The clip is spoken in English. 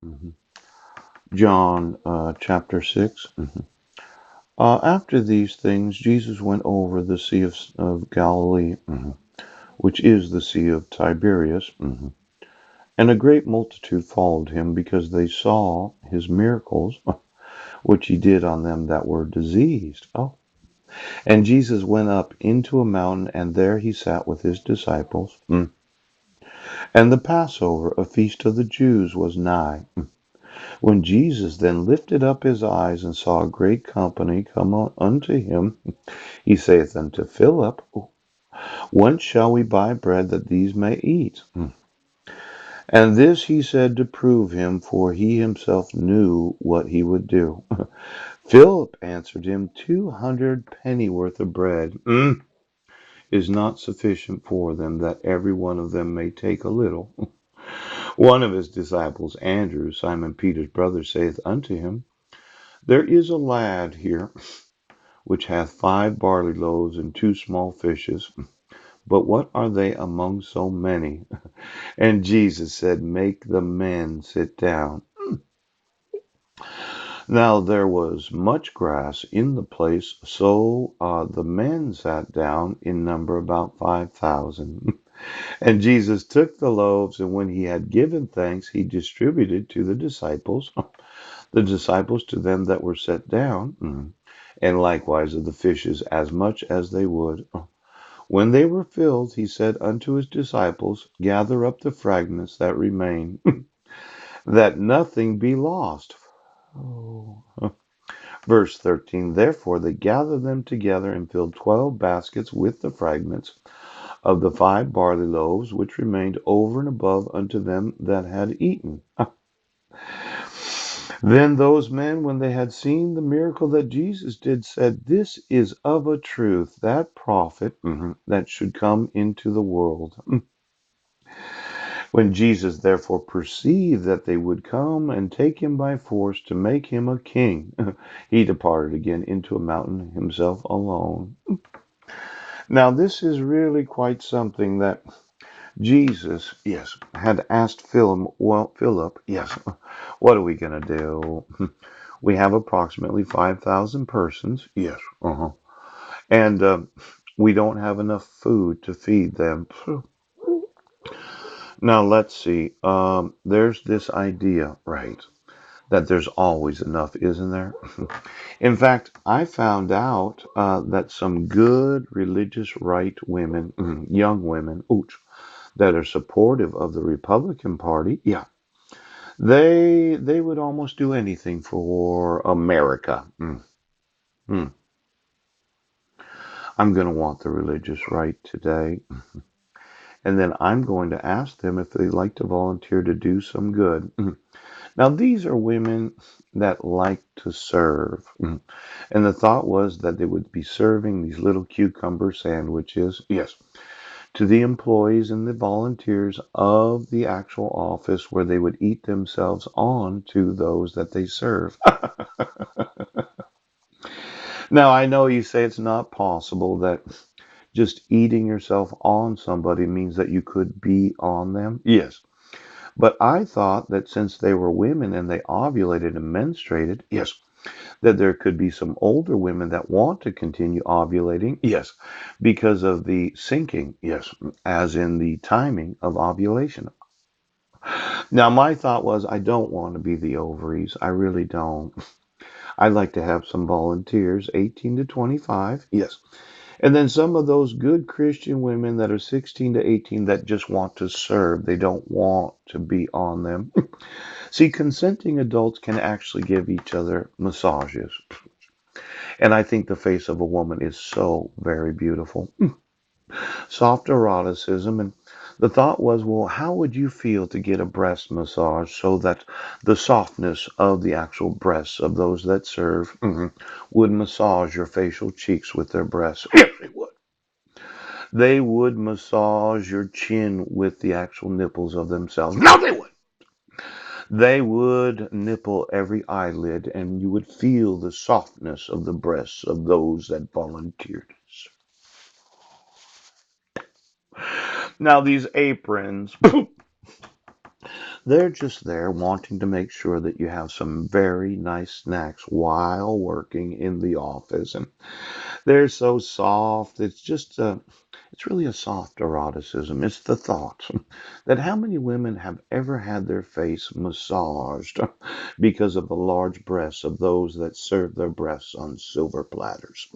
Mhm. John chapter 6. After these things, Jesus went over the Sea of Galilee, which is the Sea of Tiberias. And a great multitude followed him because they saw his miracles, which he did on them that were diseased. Oh. And Jesus went up into a mountain, and there he sat with his disciples. And the Passover, a feast of the Jews, was nigh. When Jesus then lifted up his eyes and saw a great company come unto him, he saith unto Philip, Whence shall we buy bread that these may eat? And this he said to prove him, for he himself knew what he would do. Philip answered him, 200 pennyworth of bread is not sufficient for them, that every one of them may take a little. One of his disciples, Andrew, Simon Peter's brother, saith unto him, There is a lad here which hath 5 barley loaves and 2 small fishes. But what are they among so many? And Jesus said, Make the men sit down. Now there was much grass in the place, so the men sat down in number about 5,000. And Jesus took the loaves, and when he had given thanks, he distributed to the disciples to them that were set down, and likewise of the fishes as much as they would. When they were filled, he said unto his disciples, Gather up the fragments that remain, that nothing be lost. Oh. Verse 13, Therefore they gathered them together and filled 12 baskets with the fragments of the 5 barley loaves, which remained over and above unto them that had eaten. Then those men, when they had seen the miracle that Jesus did, said, This is of a truth that prophet that should come into the world. When Jesus therefore perceived that they would come and take him by force to make him a king, he departed again into a mountain himself alone. Now, this is really quite something that Jesus, yes, had asked Philip, yes, what are we going to do? We have approximately 5,000 persons, yes, and we don't have enough food to feed them. Now, let's see. There's this idea, right, that there's always enough, isn't there? In fact, I found out that some good religious right women, young women, that are supportive of the Republican Party, yeah, they would almost do anything for America. Mm. I'm going to want the religious right today, and then I'm going to ask them if they'd like to volunteer to do some good. Now, these are women that like to serve. And the thought was that they would be serving these little cucumber sandwiches, yes, to the employees and the volunteers of the actual office where they would eat themselves on to those that they serve. Now, I know you say it's not possible that just eating yourself on somebody means that you could be on them. Yes. But I thought that since they were women and they ovulated and menstruated, yes, that there could be some older women that want to continue ovulating, yes, because of the syncing, yes, as in the timing of ovulation. Now, my thought was, I don't want to be the ovaries. I really don't. I'd like to have some volunteers, 18 to 25, yes. And then some of those good Christian women that are 16 to 18 that just want to serve. They don't want to be on them. See, consenting adults can actually give each other massages. And I think the face of a woman is so very beautiful. Soft eroticism. And the thought was, well, how would you feel to get a breast massage so that the softness of the actual breasts of those that serve would massage your facial cheeks with their breasts? Yes, they would. They would massage your chin with the actual nipples of themselves. No, they would. They would nipple every eyelid, and you would feel the softness of the breasts of those that volunteered. Now, these aprons, They're just there wanting to make sure that you have some very nice snacks while working in the office. And they're so soft. It's really a soft eroticism. It's the thought that how many women have ever had their face massaged because of the large breasts of those that serve their breasts on silver platters.